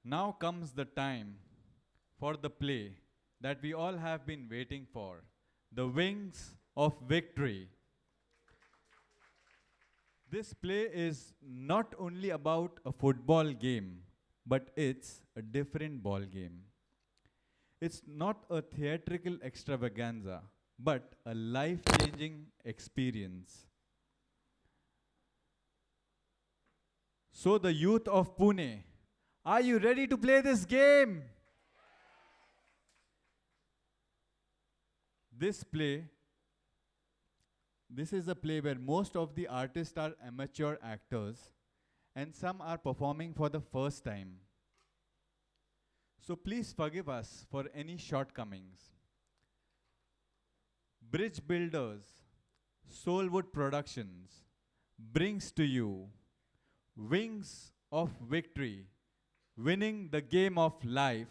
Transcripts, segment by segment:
Now comes the time for the play that we all have been waiting for, the Wings of Victory. This play is not only about a football game, but it's a different ball game. It's not a theatrical extravaganza, but a life changing experience. So, the youth of Pune, are you ready to play this game? This play, this is a play where most of the artists are amateur actors and some are performing for the first time. So please forgive us for any shortcomings. Bridge Builders, Soulwood Productions brings to you Wings of Victory, winning the game of life.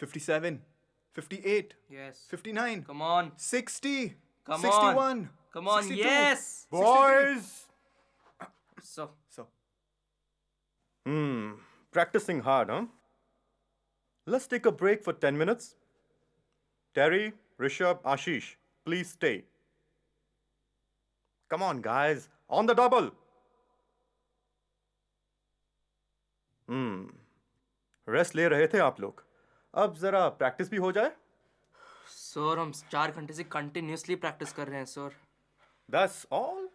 57, 58, Yes. 59, Come on. 60, Come 61, on. Come on. 62, Yes. 63. Boys! So, So, Practicing hard, huh? Let's take a break for 10 minutes. Terry, Rishabh, Ashish, please stay. Come on, guys. On the double. Rest ले रहे थे आप लोग. अब जरा practice भी हो जाए. सर हम 4 घंटे से कंटिन्यूसली प्रैक्टिस कर रहे हैं सर. That's all?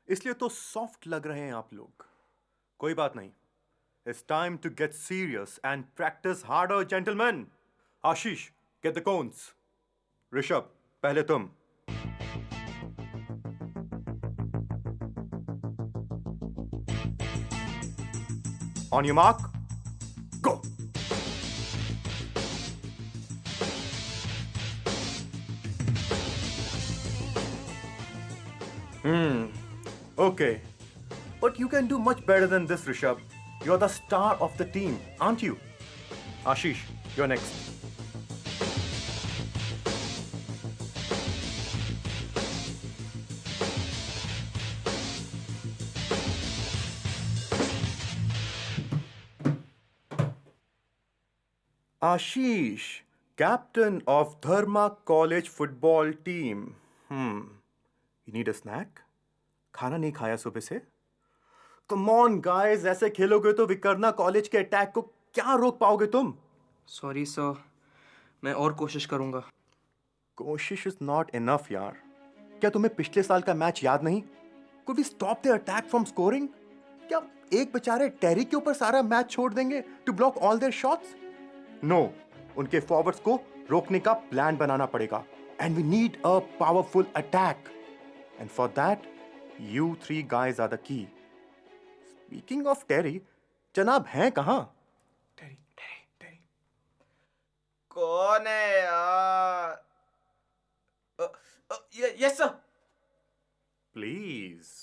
इसलिए तो सॉफ्ट लग रहे हैं आप लोग. कोई बात नहीं. It's time to get serious and practice harder, gentlemen. Ashish, get the cones. Rishabh, पहले तुम. On your mark, go. Okay. But you can do much better than this, Rishabh. You're the star of the team, aren't you? Ashish, you're next. Ashish, captain of Dharma College football team. You need a snack? खाना नहीं खाया सुबह से? Come on, guys, ऐसे खेलोगे तो विकर्णा college के attack को क्या रोक पाओगे तुम? Sorry sir. मैं और कोशिश करूंगा. कोशिश इज नॉट इनफ यार. क्या तुम्हें पिछले साल का मैच याद नहीं? Could we stop their attack from scoring? क्या एक बेचारे टेरी के ऊपर सारा मैच छोड़ देंगे to block all their shots? No, उनके फॉरवर्ड्स को रोकने का प्लान बनाना पड़ेगा. And we need a powerful attack. And for that, you three guys are the key. Speaking of Terry, जनाब हैं कहाँ? Terry. कौन है यार? Yes sir. Please.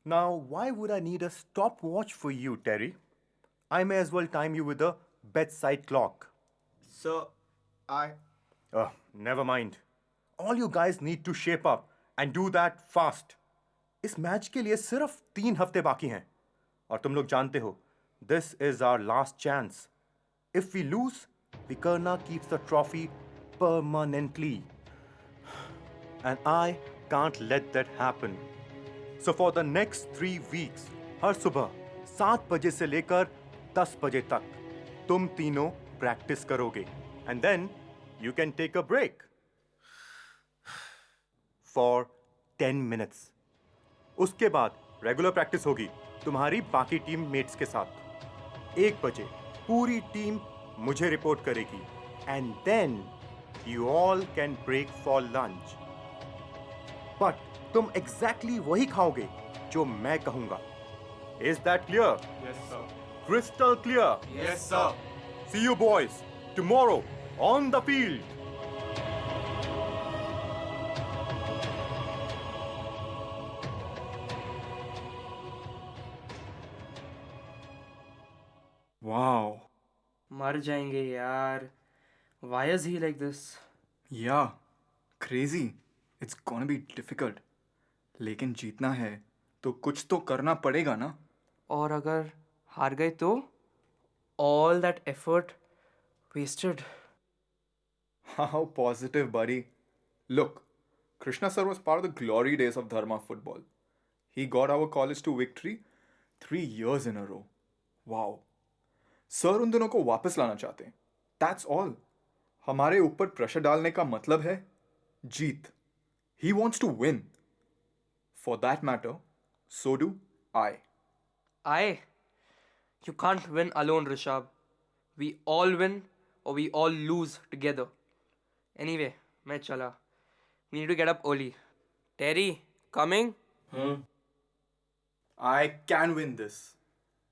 Now, why would I need a stopwatch for you, Terry? I may as well time you with a bedside clock. Sir, I... Never mind. All you guys need to shape up and do that fast. इस match के लिए सिर्फ 3 हफ्ते बाकी हैं. और तुम लोग जानते हो, this is our last chance. If we lose, Vikarna keeps the trophy permanently. And I can't let that happen. So for the next 3 weeks, हर सुबह 7 बजे से लेकर 10 बजे तक तुम तीनों प्रैक्टिस करोगे. And then you can take a break for 10 minutes. उसके बाद रेगुलर प्रैक्टिस होगी तुम्हारी बाकी टीम मेट्स के साथ. 1 बजे पूरी टीम मुझे रिपोर्ट करेगी. And then you all can break for lunch. But तुम exactly वही खाओगे जो मैं कहूंगा. Is that clear? Yes, sir. Crystal clear. Yes, sir. See you boys tomorrow on the field. Wow. मर जाएंगे यार. Why is he like this? Yeah. Crazy. It's gonna be difficult. लेकिन जीतना है तो कुछ तो करना पड़ेगा ना. और अगर हार गए तो all that effort wasted. How positive, buddy. Look, Krishna sir was part of the glory days of Dharma football. He got our college to victory 3 years in a row. Wow. Sir उन दोनों को वापस लाना चाहते हैं. That's all. हमारे ऊपर pressure डालने का मतलब है जीत. He wants to win. For that matter, so do I. You can't win alone, Rishabh. We all win or we all lose together. Anyway, मैं चला. We need to get up early. Terry, coming? I can win this.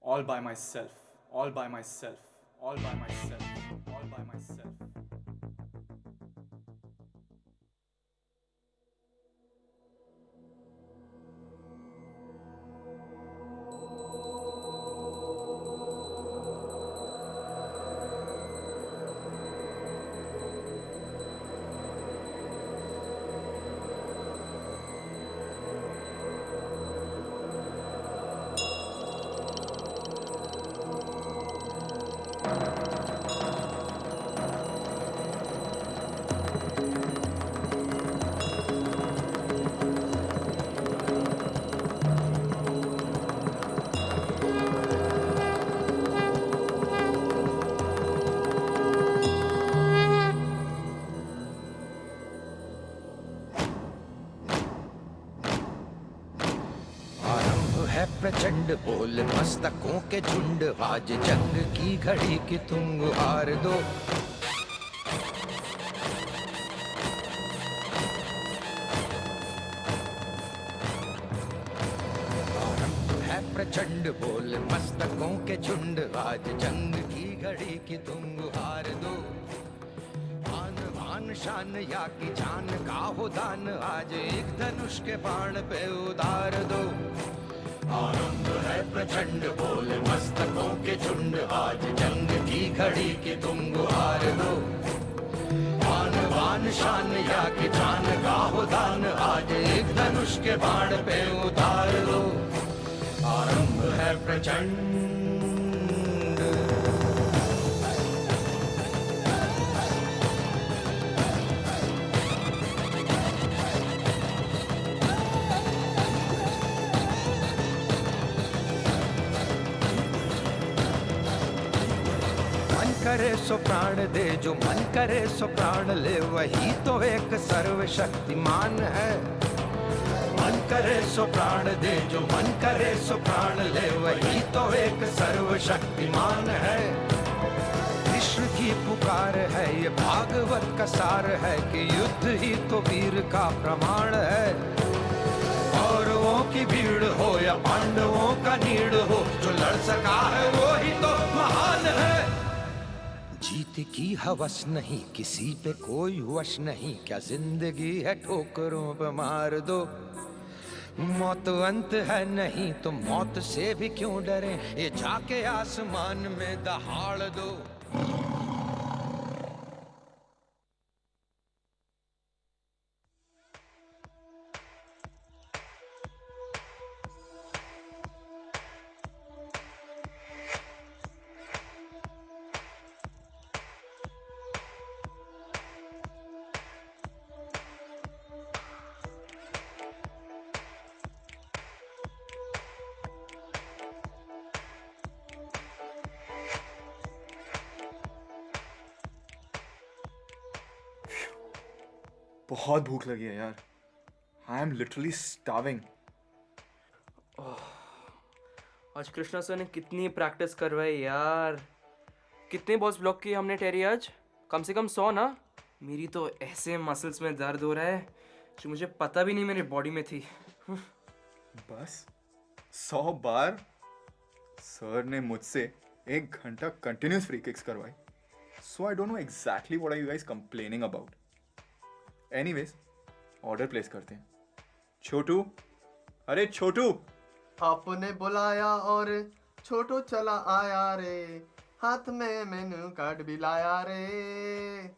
All by myself. All by myself. All by myself. All by myself. आरंभ है प्रचंड बोल मस्तकों के झुंड, आज जंग की घड़ी की तुम गुहार दो। आरंभ है प्रचंड बोल मस्तकों के झुंड, आज जंग की घड़ी की तुम गुहार दो। आन बान शान या की जान का हो दान, आज एक धनुष के बाण पे उतार दो। आरंभ है प्रचंड बोल मस्तकों के झुंड, आज जंग की घड़ी की तुम गुहार दो। आन बान शान या की जान का हो दान, आज एक धनुष के बाण पे उतार दो। आरंभ है प्रचंड। मन करे सो प्राण दे, जो मन करे सो प्राण ले, वही तो एक सर्वशक्तिमान है। मन करे सो प्राण दे, जो मन करे सो प्राण ले, वही तो एक सर्वशक्तिमान है। कृष्ण की पुकार है, ये भागवत का सार है, कि युद्ध ही तो वीर का प्रमाण है। कौरवों की भीड़ हो या पांडवों का नीड़ हो, जो लड़ सका है वो ही तो महान है। जीत की हवस नहीं, किसी पे कोई वश नहीं, क्या जिंदगी है ठोकरों पे मार दो। मौत अंत है नहीं तो मौत से भी क्यों डरे, ये जाके आसमान में दहाड़ दो। बहुत भूख लगी है यार. I am literally starving. आज कृष्णा सर ने कितनी प्रैक्टिस करवाई यार. कितने बॉल्स ब्लॉक किए हमने टेरी आज? कम से कम 100 ना. मेरी तो ऐसे मसल्स में दर्द हो रहा है जो मुझे पता भी नहीं मेरी बॉडी में थी. बस 100 बार सर ने मुझसे 1 घंटा कंटिन्यूस फ्री किक्स करवाई. So I don't know exactly what are you guys complaining about. Anyways order place करते हैं. छोटू, अरे छोटू. आपने बुलाया और छोटू चला आया रे, हाथ में मेनू कार्ड भी लाया रे.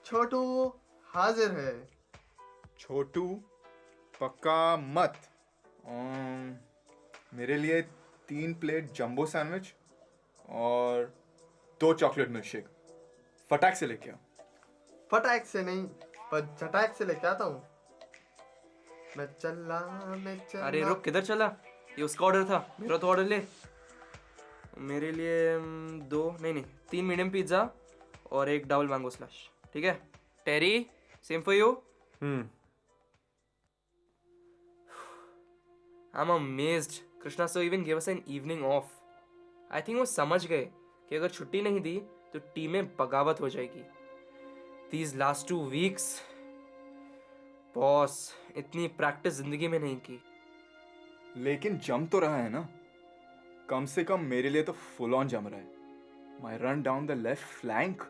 छोटू हाजिर है. छोटू पक्का मत. मेरे लिए 3 प्लेट जंबो सैंडविच और 2 चॉकलेट मिल्क शेक. फटाक से लेके आओ. फटाक से नहीं पर चटाक से लेके आता हूँ. मैं चला. अरे रुक, किधर चला? ये उसका ऑर्डर था, मेरा तो ऑर्डर ले. मेरे लिए 3 मीडियम पिज्ज़ा और 1 डबल मैंगो स्लैश. ठीक है Terry, same for you. I am amazed. Krishna sir even give us an evening off. I think वो समझ गए कि अगर छुट्टी नहीं दी तो टीम में बगावत हो जाएगी. These last 2 weeks, बॉस, इतनी प्रैक्टिस जिंदगी में नहीं की. लेकिन जम तो रहा है ना. कम से कम मेरे लिए तो फुल ऑन जम रहा है. My run down the left flank.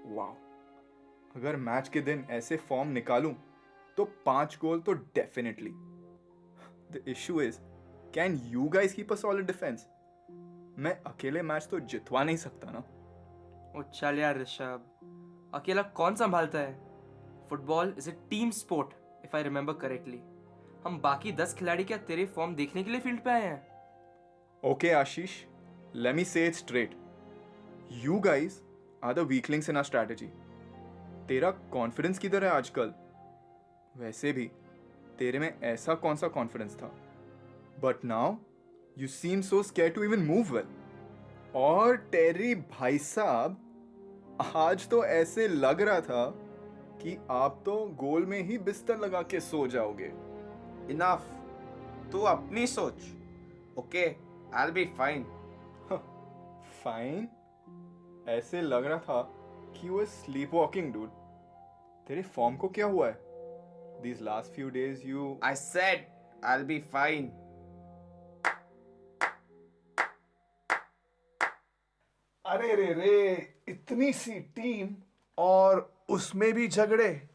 Wow. अगर मैच के दिन ऐसे फॉर्म निकालूं तो 5 गोल तो definitely. The issue is can you guys keep a solid defence? मैं अकेले मैच तो जितवा नहीं सकता ना। ओ चल यार ऋषभ, अकेला कौन संभालता है? Football is a team sport if I remember correctly. हम बाकी 10 खिलाड़ी क्या तेरे फॉर्म देखने के लिए फील्ड पे आए हैं? Okay, Ashish, let me say it straight. You guys are the weak links in our strategy. तेरा कॉन्फिडेंस किधर है आजकल? वैसे भी तेरे में ऐसा कौन सा कॉन्फिडेंस था? But now you seem so scared to even move well. और टेरी भाई साहब, आज तो ऐसे लग रहा था कि आप तो गोल में ही बिस्तर लगा के सो जाओगे। इनफ, तू अपनी सोच। Okay, I will be fine. Fine? ऐसे लग रहा था कि वो स्लीप वॉकिंग डूड। तेरे फॉर्म को क्या हुआ है? These last few days you I said I will be fine. अरे रे रे, इतनी सी टीम और उसमें भी झगड़े।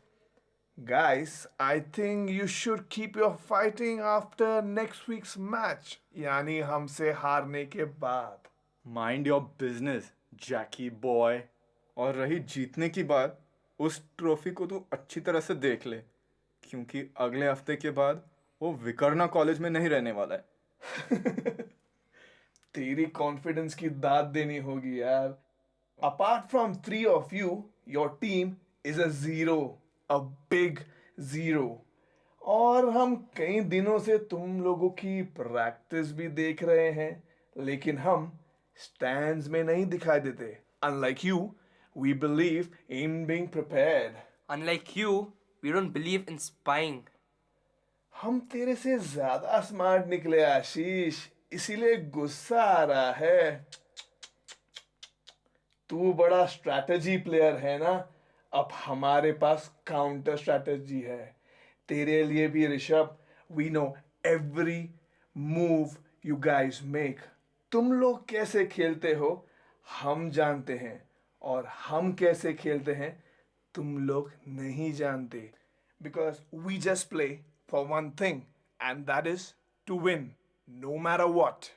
Guys, I think you should keep your fighting after next week's match, यानी हमसे हारने के बाद। Mind your business Jackie boy. और रही जीतने की बात, उस ट्रॉफी को तू अच्छी तरह से देख ले, क्योंकि अगले हफ्ते के बाद वो विकर्णा कॉलेज में नहीं रहने वाला है। तेरी कॉन्फिडेंस की दाद देनी होगी यार। Apart from 3 of you, your team is a zero, a big zero. और हम कई दिनों से तुम लोगों की प्रैक्टिस भी देख रहे हैं, लेकिन हम स्टैंड्स में नहीं दिखाई देते। Unlike you, we believe in being prepared. Unlike you, we don't believe in spying. हम तेरे से ज्यादा स्मार्ट निकले आशीष, इसीलिए गुस्सा आ रहा है। तू बड़ा स्ट्रैटेजी प्लेयर है ना, अब हमारे पास काउंटर स्ट्रैटेजी है। तेरे लिए भी Rishabh, we know every move you guys make. तुम लोग कैसे खेलते हो हम जानते हैं, और हम कैसे खेलते हैं तुम लोग नहीं जानते। Because we just play for one thing, and that is to win, no matter what.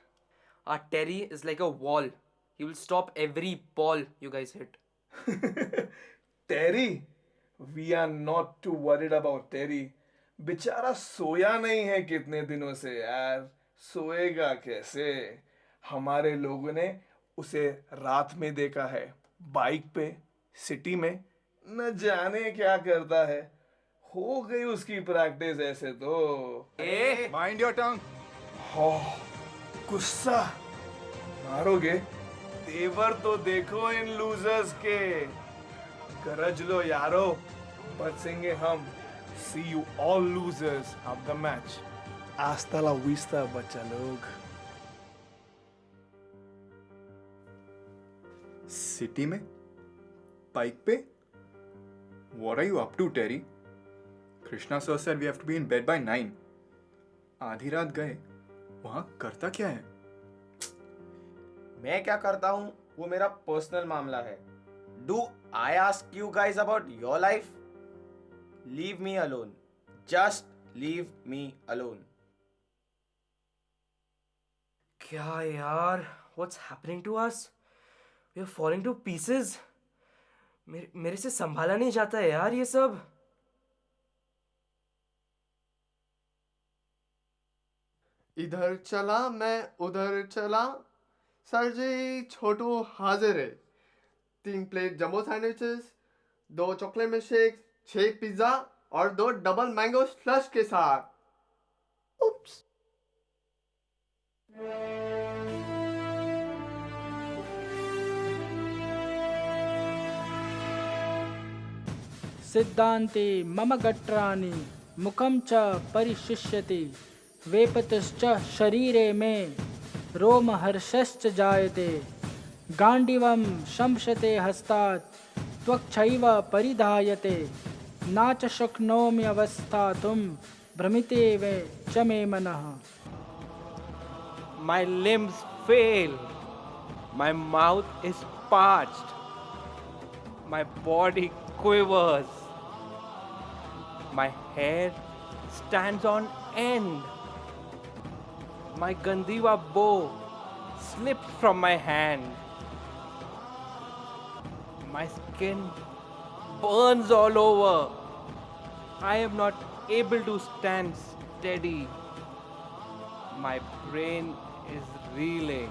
Our Terry is like a wall. He will stop every ball you guys hit. Terry, we are not too worried about Terry. बेचारा सोया नहीं है कितने दिनों से यार, सोएगा कैसे? हमारे लोगों ने उसे रात में देखा है, बाइक पे, सिटी में, न जाने क्या करता है। हो गई उसकी प्रैक्टिस ऐसे तो। Mind your tongue. गुस्सा मारोगे? तेवर तो देखो इन लूजर्स के। गरज लो यारो, बचेंगे हम। See you all losers of the match. Hasta la vista, बच्चा लोग। सिटी में? बाइक पे? What are you up to, Terry? Krishna sir said we have to be in bed by 9. आधी रात गए, वहां करता क्या है? मैं क्या करता हूँ वो मेरा पर्सनल मामला है। Do I ask you guys about your life? Leave me alone, just leave me alone. क्या यार? What's happening to us? We are falling to pieces. मेरे से संभाला नहीं जाता है यार ये सब। इधर चला मैं उधर चला, सर जी छोटू हाजिर है। 3 plate jumbo sandwiches, 2 chocolate milk shake, 6 pizza और 2 डबल मैंगो स्लश के साथ। उप्स। सिद्धान्ते मम गट्राणि मुखं च परिशिष्यति वेपतश्च शरीरे मे रोमहर्षश्च जायते गाण्डीवं शंसते हस्तात् त्वक्छैव परिधायते न च शक्नोमि अवस्थातुं भ्रमिते वे च मे मनः। My limbs fail. My mouth is parched. My body quivers. My hair stands on end. My Gandiva bow slipped from my hand. My skin burns all over. I am not able to stand steady. My brain is reeling.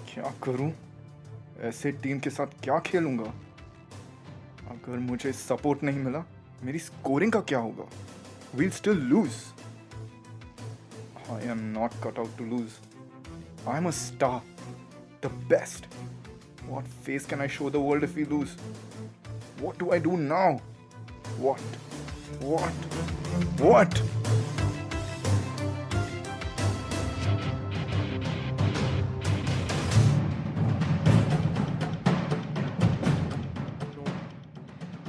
क्या करूं? ऐसे team के साथ क्या खेलूंगा? अगर मुझे support नहीं मिला, मेरी स्कोरिंग का क्या होगा? We'll still lose. I am not cut out to lose. I am a star, the best. What face can I show the world if we lose? What do I do now? What?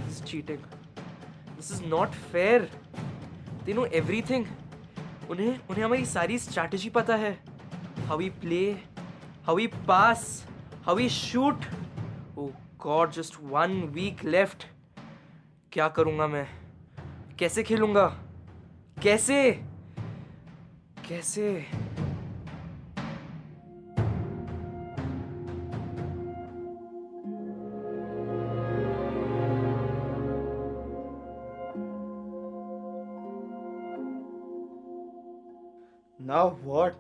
This is cheating. This is not fair. They know everything. उन्हें हमारी सारी strategy पता है. How we play, how we pass, how we shoot. Oh God, just 1 week left. क्या करूँगा मैं? कैसे खेलूँगा? कैसे? Now what?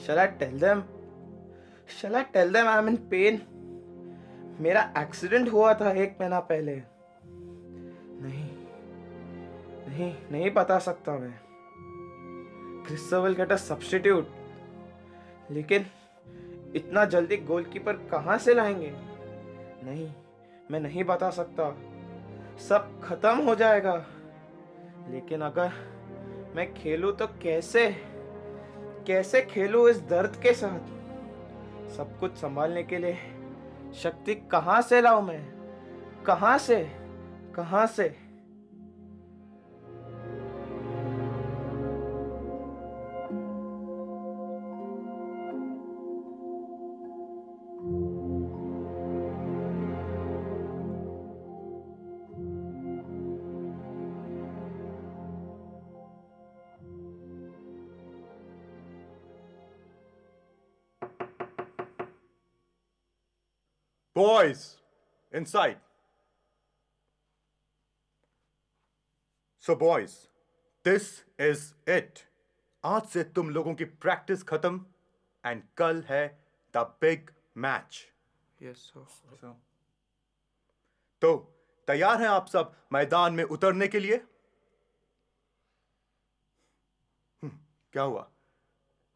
Shall I tell them? Shall I tell them I'm in pain? मेरा एक्सीडेंट हुआ था 1 महीना पहले. नहीं बता सकता मैं. Christo will get a substitute. लेकिन इतना जल्दी गोलकीपर कहाँ से लाएंगे? नहीं, मैं नहीं बता सकता. सब खत्म हो जाएगा. लेकिन अगर मैं खेलूं तो कैसे खेलूं इस दर्द के साथ? सब कुछ संभालने के लिए शक्ति कहाँ से लाऊं मैं? कहाँ से? Boys, inside. So boys, this is it. आज से तुम लोगों की प्रैक्टिस खत्म एंड कल है the big match. Yes, sir. तो तैयार हैं आप सब मैदान में उतरने के लिए? क्या हुआ?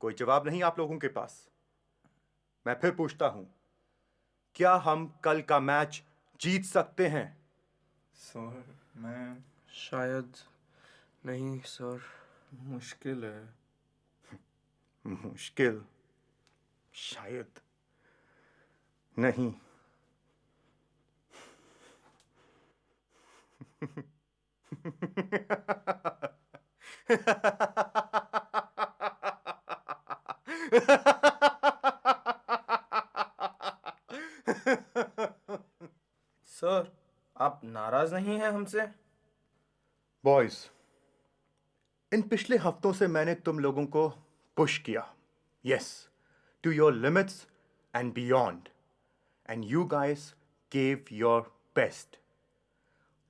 कोई जवाब नहीं आप लोगों के पास? मैं फिर पूछता हूं. क्या हम कल का मैच जीत सकते हैं? सर, मैं शायद नहीं सर। मुश्किल है। मुश्किल, शायद नहीं। सर, आप नाराज नहीं हैं हमसे? बॉयज, इन पिछले हफ्तों से मैंने तुम लोगों को पुश किया, yes, to your limits and beyond, and you guys gave your best.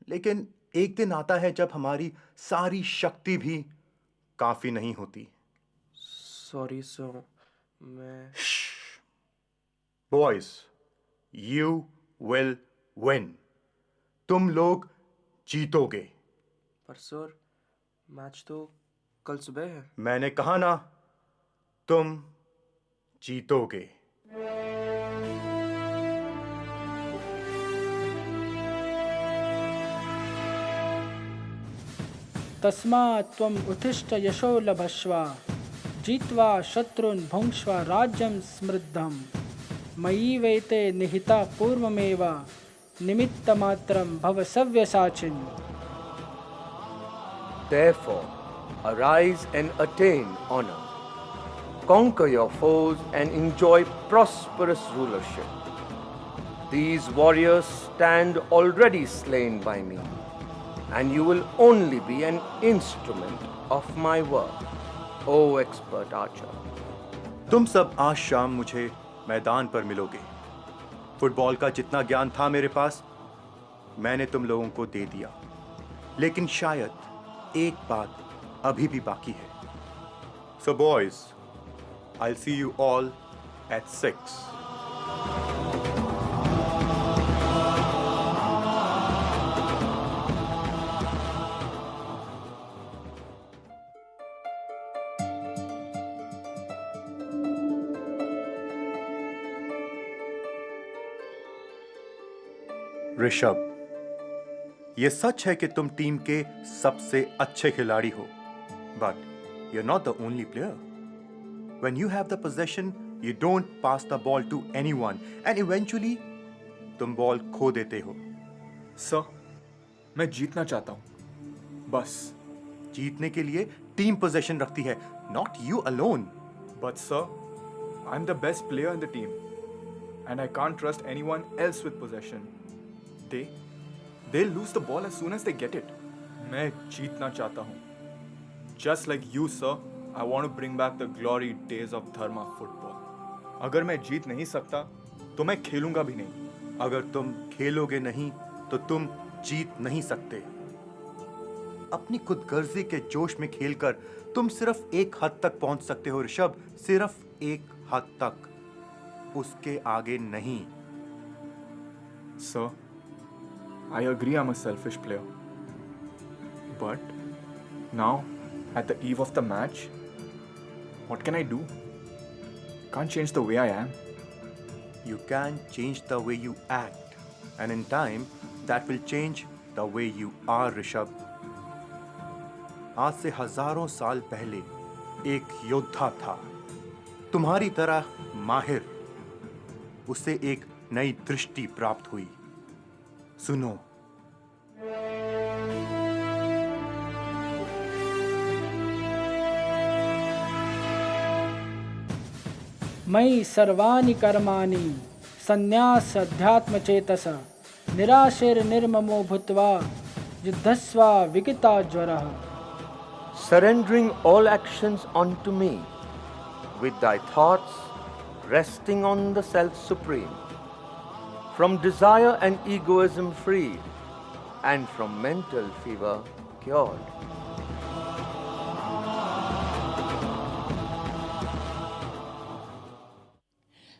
लेकिन एक दिन आता है जब हमारी सारी शक्ति भी काफी नहीं होती। सॉरी सर, मैं बॉयज, यू विल विन। तुम लोग जीतोगे। पर सर, मैच तो कल सुबह है। मैंने कहा ना, तुम जीतोगे। तस्मात् त्वम् उत्तिष्ठ यशो लभस्व जित्वा शत्रून् भुङ्क्ष्व राज्यं समृद्धं मयि वैते निहिता पूर्वमेव निमित्तमात्रं भव सव्यसाचिन्। Therefore, arise and attain honor. Conquer your foes and enjoy prosperous rulership. These warriors stand already slain by me, and you will only be an instrument of my work, O expert archer. तुम सब आज शाम मुझे मैदान पर मिलोगे। Football का जितना ज्ञान था मेरे पास, मैंने तुम लोगों को दे दिया। लेकिन शायद एक बात अभी भी बाकी है। So boys, I'll see you all at 6. Rishabh, ये सच है कि तुम टीम के सबसे अच्छे खिलाड़ी हो, but you're not the only player. When you have the possession, you don't pass the ball to anyone, and eventually तुम बॉल खो देते हो। सर, मैं जीतना चाहता हूँ, बस। जीतने के लिए टीम पोजेशन रखती है, not you alone. But sir, I'm the best player in the team, and I can't trust anyone else with possession. They'll lose the ball as soon as they get it. मैं जीतना चाहता हूँ. Just like you, sir, I want to bring back the glory days of Dharma football. अगर मैं जीत नहीं सकता, तो मैं खेलूंगा भी नहीं. अगर तुम खेलोगे नहीं, तो तुम जीत नहीं सकते। अपनी खुदगर्जी के जोश में खेलकर तुम सिर्फ एक हद तक पहुंच सकते हो ऋषभ, सिर्फ एक हद तक, उसके आगे नहीं। Sir, I agree I'm a selfish player. But now, at the eve of the match, what can I do? Can't change the way I am. You can change the way you act, and in time, that will change the way you are, Rishabh. आज से हजारों साल पहले एक योद्धा था, तुम्हारी तरह माहिर। उसे एक नई दृष्टि प्राप्त हुई। सुनो, मयि सर्वाणि कर्माणि संन्यास अध्यात्मचेतस निराशीर्निर्ममो भूत्वा युद्धस्व विगताज्वरः। Surrendering all actions unto me, with thy thoughts resting on the self supreme, from desire and egoism freed, and from mental fever cured.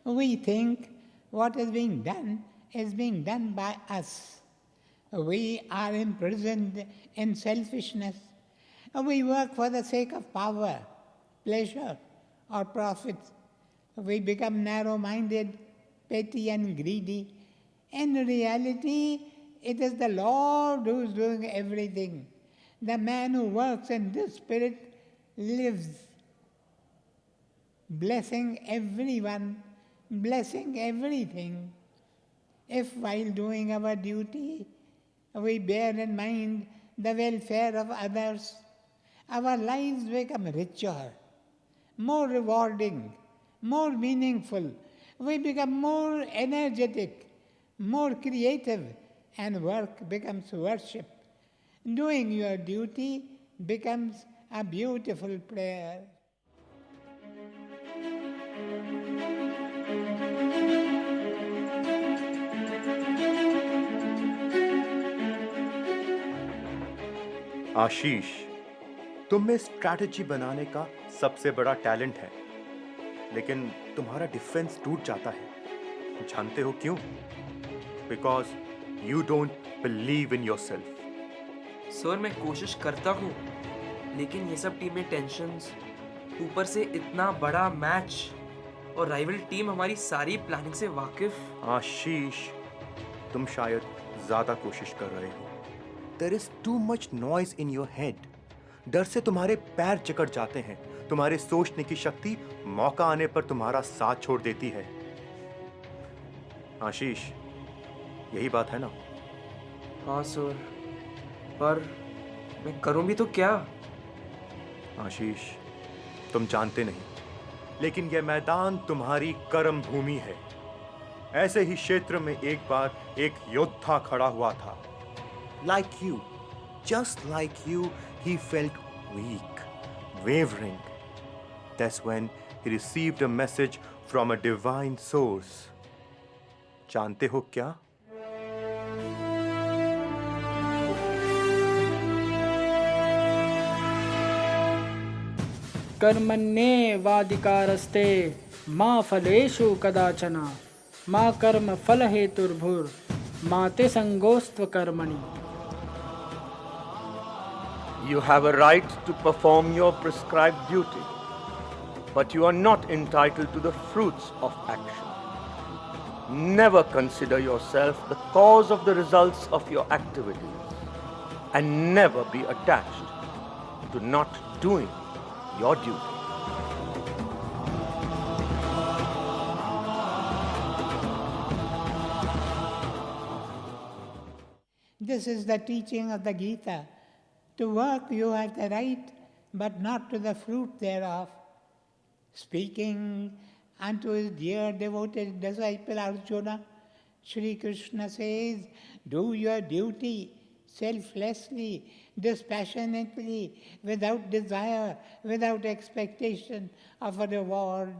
We think what is being done by us. We are imprisoned in selfishness. We work for the sake of power, pleasure, or profit. We become narrow-minded petty and greedy. In reality, it is the Lord who is doing everything. The man who works in this spirit lives, blessing everyone, blessing everything. If while doing our duty, we bear in mind the welfare of others, our lives become richer, more rewarding, more meaningful. We become more energetic, more creative, and work becomes worship. Doing your duty becomes a beautiful prayer. आशीष, तुम में strategy बनाने का सबसे बड़ा talent है, लेकिन तुम्हारा defence टूट जाता है। जानते हो क्यों? Because you don't believe in yourself. Sir मैं कोशिश करता हूँ, लेकिन ये सब टीम में टेंशंस, ऊपर से इतना बड़ा मैच और राइवल टीम हमारी सारी प्लानिंग से वाकिफ। आशीष, तुम शायद ज्यादा कोशिश कर रहे हो। There is too much noise in your head. डर से तुम्हारे पैर जकड़ जाते हैं। तुम्हारे सोचने की शक्ति मौका आने पर तुम्हारा साथ छोड़ देती है। आशीष, यही बात है ना? हाँ सर, पर मैं करूँ भी तो क्या? आशीष, तुम जानते नहीं, लेकिन यह मैदान तुम्हारी कर्म भूमि है। ऐसे ही क्षेत्र में एक बार एक योद्धा खड़ा हुआ था। Like you, just like you, he felt weak, wavering. That's when he received a message from a divine source. जानते हो क्या? कर्मण्येवाधिकारस्ते मा फलेषु कदाचन मा कर्म फल हेतुर्भुर् मा ते संगोस्त्व कर्मणि. You have a right to perform your prescribed duty, but you are not entitled to the fruits of action. Never consider yourself the cause of the results of your activities, and never be attached to not doing your duty. This is the teaching of the Gita. To work you have the right, but not to the fruit thereof. Speaking unto his dear devoted disciple Arjuna, Sri Krishna says, do your duty selflessly, dispassionately, without desire, without expectation of a reward.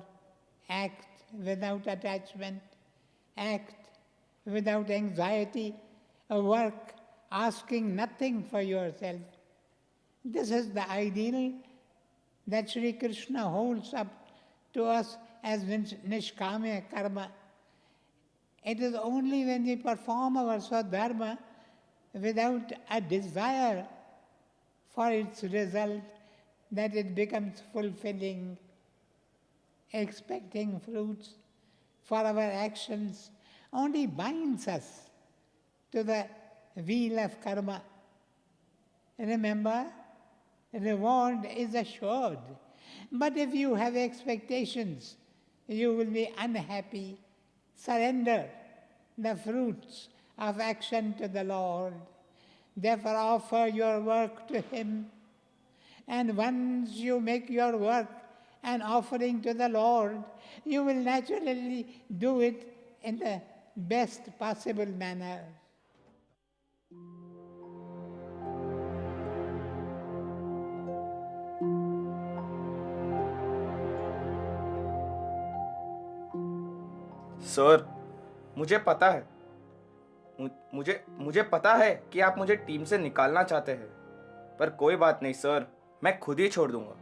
Act without attachment. Act without anxiety. Work asking nothing for yourself. This is the ideal that Sri Krishna holds up to us as nishkame karma. It is only when we perform our swadharma without a desire for its result that it becomes fulfilling. Expecting fruits for our actions only binds us to the wheel of karma. Remember, reward is assured. But if you have expectations, you will be unhappy. Surrender the fruits of action to the Lord. Therefore, offer your work to Him. And once you make your work an offering to the Lord, you will naturally do it in the best possible manner. Sir, मुझे पता है, मुझे पता है कि आप मुझे team से निकालना चाहते हैं, पर कोई बात नहीं सर, मैं खुद ही छोड़ दूंगा।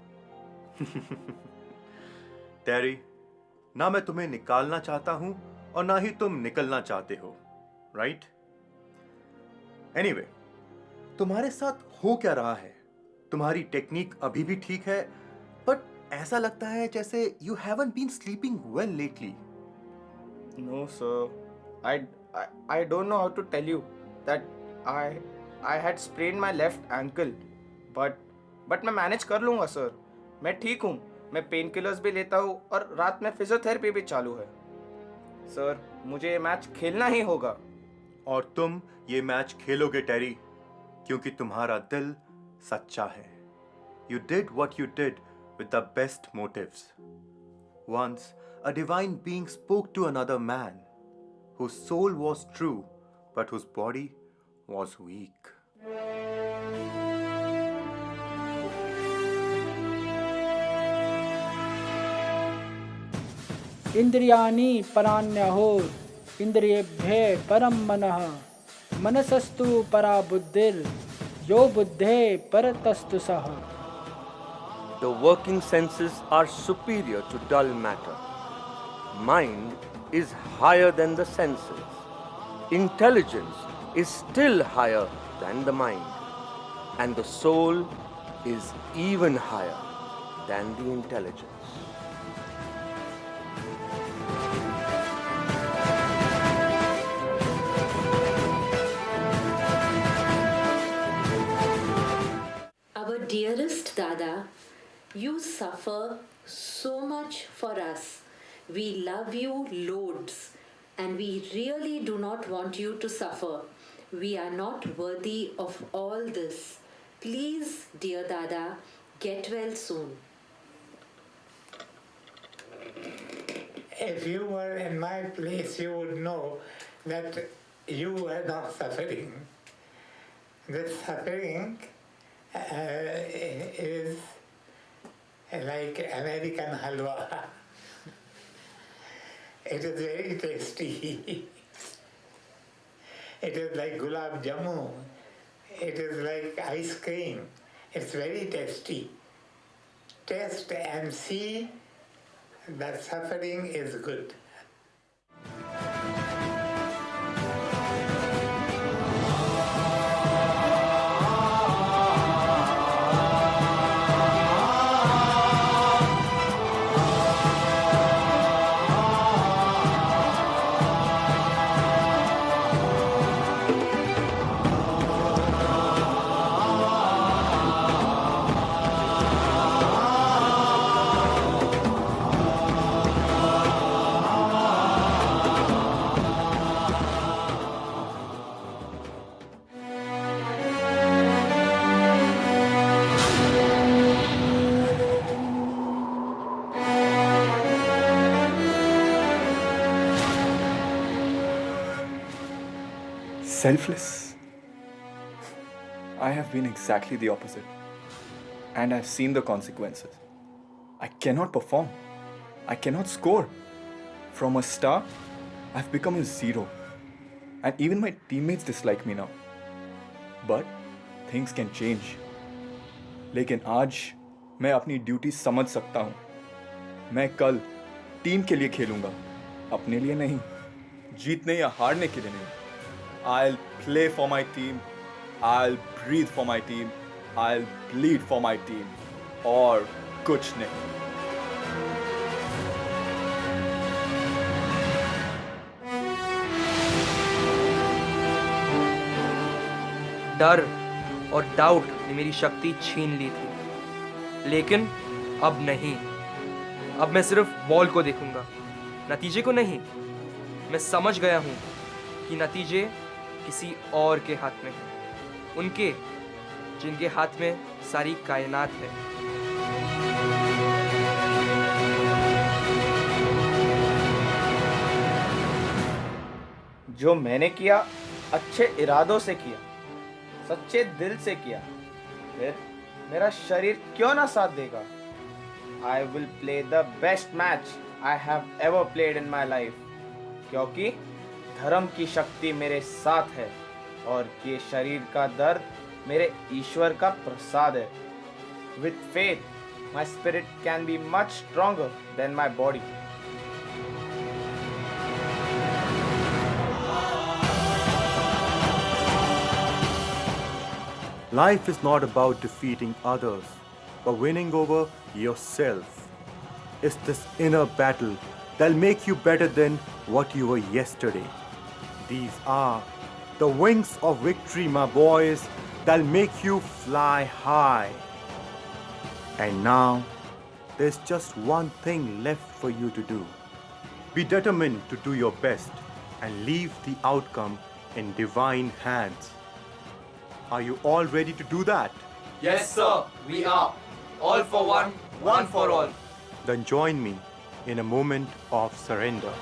टेरी, ना मैं तुम्हें निकालना चाहता हूं और ना ही तुम निकलना चाहते हो, राइट? एनीवे, तुम्हारे साथ हो क्या रहा है? तुम्हारी टेक्निक अभी भी ठीक है, बट ऐसा लगता है जैसे you haven't been sleeping well lately. No, sir. I, I don't know how to tell you that I had sprained my left ankle, but मैं मैनेज कर लूँगा सर. मैं ठीक हूँ. मैं पेन किलर्स भी लेता हूँ और रात में फिजियोथेरेपी भी चालू है. सर, मुझे ये मैच खेलना ही होगा. और तुम ये मैच खेलोगे टेरी, क्योंकि तुम्हारा दिल सच्चा है. You did what you did with the best motives. Once, a divine being spoke to another man, whose soul was true, but whose body was weak. इंद्रियाणि पराण्यहोर इंद्रियेभ्य परम मनः मनसस्तु परा बुद्धिर यो बुद्धे परतस्तु सः. The working senses are superior to dull matter. Mind is higher than the senses. Intelligence is still higher than the mind. And the soul is even higher than the intelligence. Our dearest Dada, you suffer so much for us. We love you loads and we really do not want you to suffer. We are not worthy of all this. Please, dear Dada, get well soon. If you were in my place, you would know that you were not suffering. This suffering is like American halwa. It is very tasty. It is like gulab jamun. It is like ice cream. It's very tasty. Taste and see that suffering is good. Selfless. I have been exactly the opposite. And I've seen the consequences. I cannot perform. I cannot score. From a star, I've become a zero. And even my teammates dislike me now. But things can change. लेकिन आज मैं अपनी duty समझ सकता हूँ. मैं कल team के लिए खेलूंगा, अपने लिए नहीं. जीतने या हारने के लिए नहीं. I'll play for my team. I'll breathe for my team. I'll bleed for my team. और कुछ नहीं. डर और डाउट ने मेरी शक्ति छीन ली थी, लेकिन अब नहीं. अब मैं सिर्फ बॉल को देखूंगा, नतीजे को नहीं. मैं समझ गया हूं कि नतीजे किसी और के हाथ में हैं, उनके जिनके हाथ में सारी कायनात है. जो मैंने किया अच्छे इरादों से किया, सच्चे दिल से किया, फिर मेरा शरीर क्यों ना साथ देगा. I will play the best match I have ever played in my life, क्योंकि धर्म की शक्ति मेरे साथ है और ये शरीर का दर्द मेरे ईश्वर का प्रसाद है. With faith, my spirit can be much stronger than my body. Life is not about defeating others, but winning over yourself. It's this inner battle that'll make you better than what you were yesterday. These are the wings of victory, my boys, that'll make you fly high. And now, there's just one thing left for you to do. Be determined to do your best and leave the outcome in divine hands. Are you all ready to do that? Yes, sir, we are. All for one, one for all. Then join me in a moment of surrender.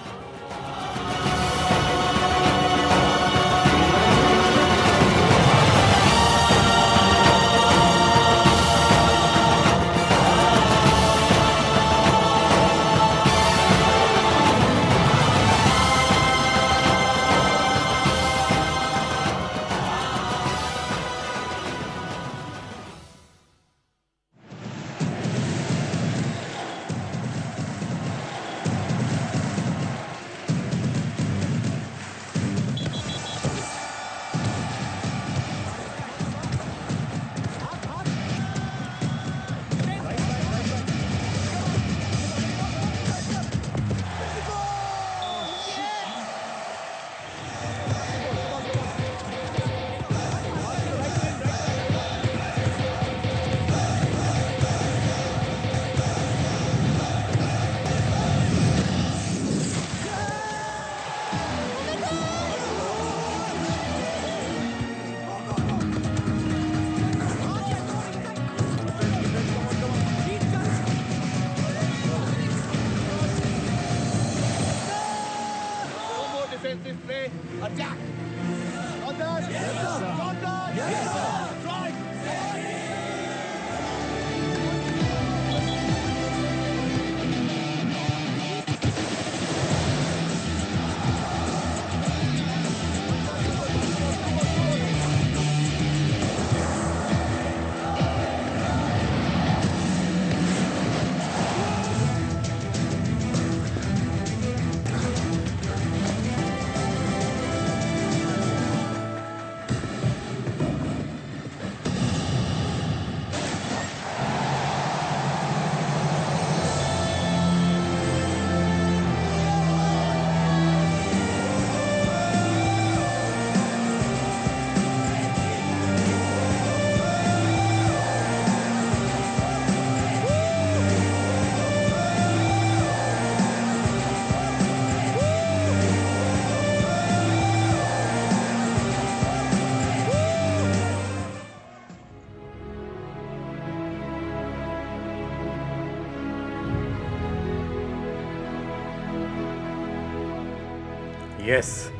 Yes,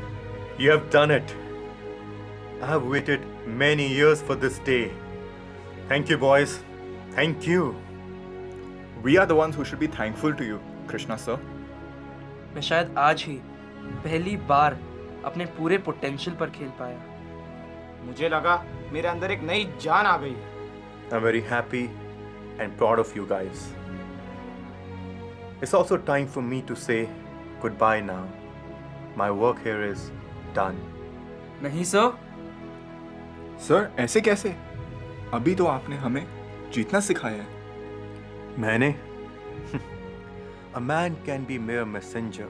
you have done it. I have waited many years for this day. Thank you, boys. Thank you. We are the ones who should be thankful to you, Krishna sir. मैं शायद आज ही पहली बार अपने पूरे potential पर खेल पाया. मुझे लगा मेरे अंदर एक नई जान आ गई. I'm very happy and proud of you guys. It's also time for me to say goodbye now. My work here is done. नहीं सर. सर ऐसे कैसे? अभी तो आपने हमें जीतना सिखाया है. मैंने? A man can be mere messenger.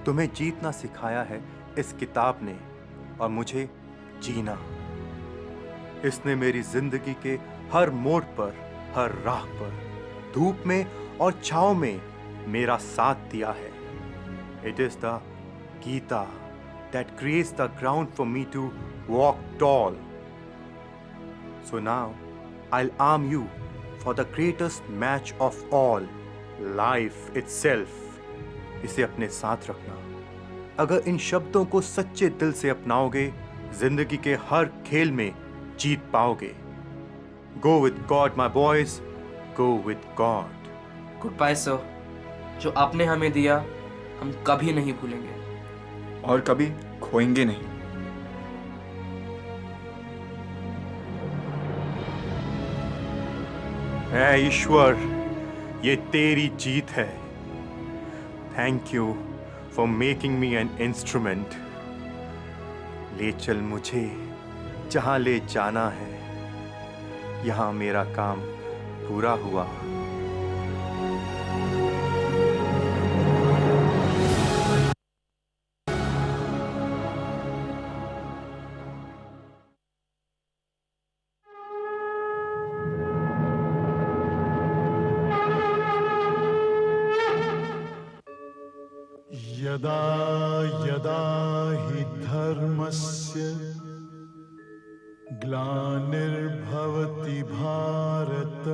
तुम्हें जीतना सिखाया है इस किताब ने और मुझे जीना. इसने मेरी जिंदगी के हर मोड़ पर, हर राह पर, धूप में और छांव में मेरा साथ दिया है. It is the Gita that creates the ground for me to walk tall. So now, I'll arm you for the greatest match of all, life itself. इसे अपने साथ रखना. अगर इन शब्दों को सच्चे दिल से अपनाओगे, जिंदगी के हर खेल में जीत पाओगे. Go with God, my boys. Go with God. Goodbye, sir. जो आपने हमें दिया, हम कभी नहीं भूलेंगे. और कभी खोएंगे नहीं. ऐ ईश्वर, ये तेरी जीत है. Thank you for making me an instrument. ले चल मुझे जहां ले जाना है. यहां मेरा काम पूरा हुआ. यदा यदा हि धर्मस्य ग्लानिर्भवति भारत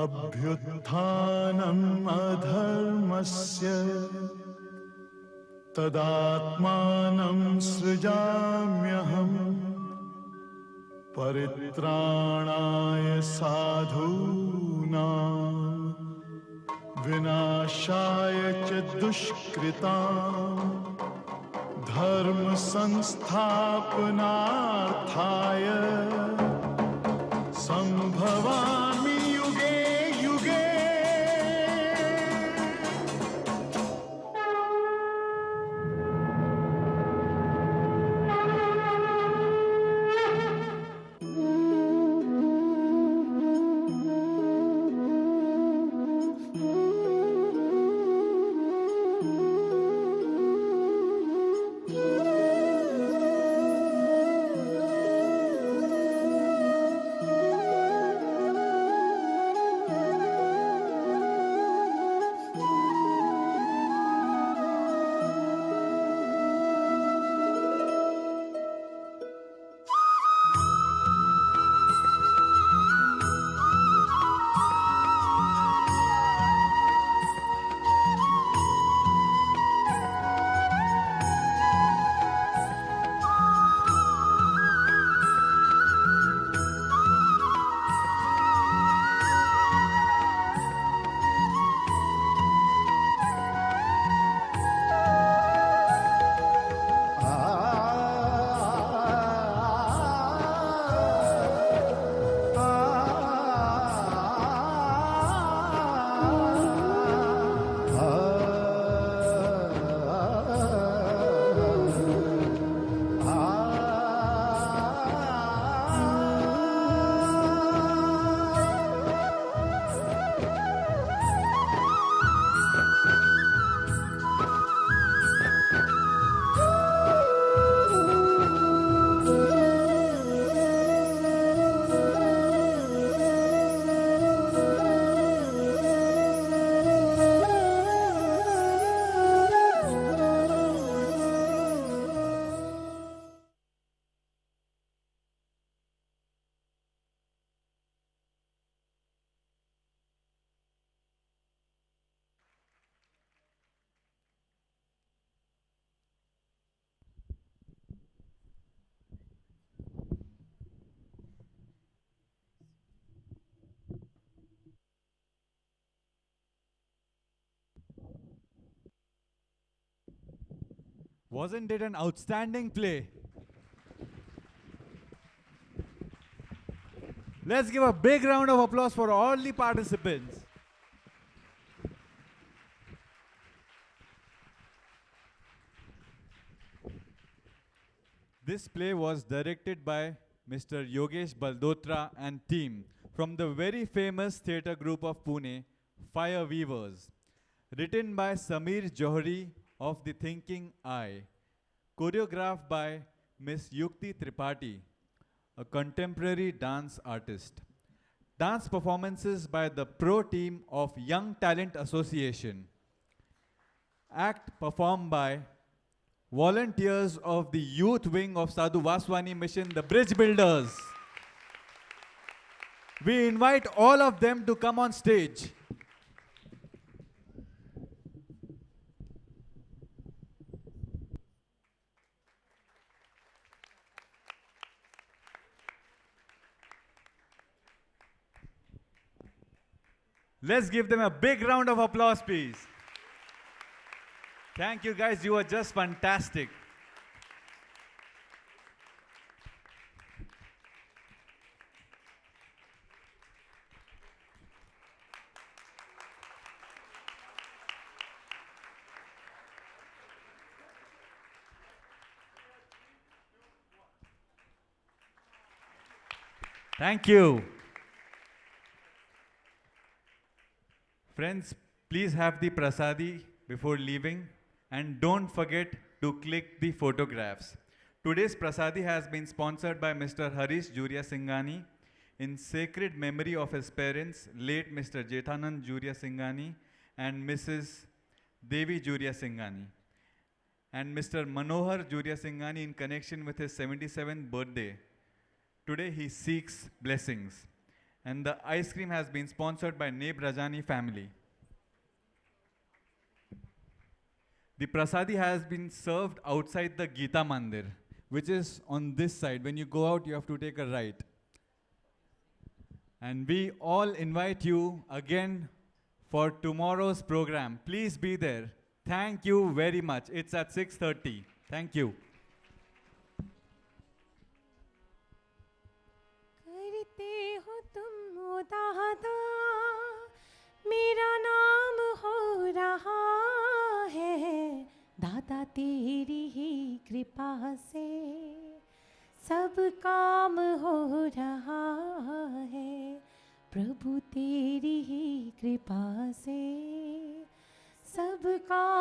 अभ्युत्थानम् अधर्मस्य तदात्मानं सृजाम्यहम् परित्राणाय साधूनां विनाशाय च दुष्कृतां धर्म संस्थापनार्थाय संभवामि युगे युगे। Wasn't it an outstanding play? Let's give a big round of applause for all the participants. This play was directed by Mr. Yogesh Baldotra and team from the very famous theatre group of Pune, Fire Weavers. Written by Samir Johri of The Thinking Eye. Choreographed by Miss Yukti Tripathi, a contemporary dance artist. Dance performances by the pro team of Young Talent Association. Act performed by volunteers of the youth wing of Sadhu Vaswani Mission, the Bridge Builders. We invite all of them to come on stage. Let's give them a big round of applause, please. Thank you, guys. You were just fantastic. Thank you. Friends, please have the prasadi before leaving and don't forget to click the photographs. Today's prasadi has been sponsored by Mr. Harish Juria Singhani in sacred memory of his parents, late Mr. Jethanand Juria Singhani and Mrs. Devi Juria Singhani. And Mr. Manohar Juria Singhani, in connection with his 77th birthday, today he seeks blessings. And the ice cream has been sponsored by Neb Rajani family. The prasadi has been served outside the Gita Mandir, which is on this side. When you go out, you have to take a right. And we all invite you again for tomorrow's program. Please be there. Thank you very much. It's at 6:30. Thank you. करते हो तुम दादा, मेरा नाम हो रहा है, दादा तेरी ही कृपा से सब काम हो रहा है, प्रभु तेरी ही कृपा से सब काम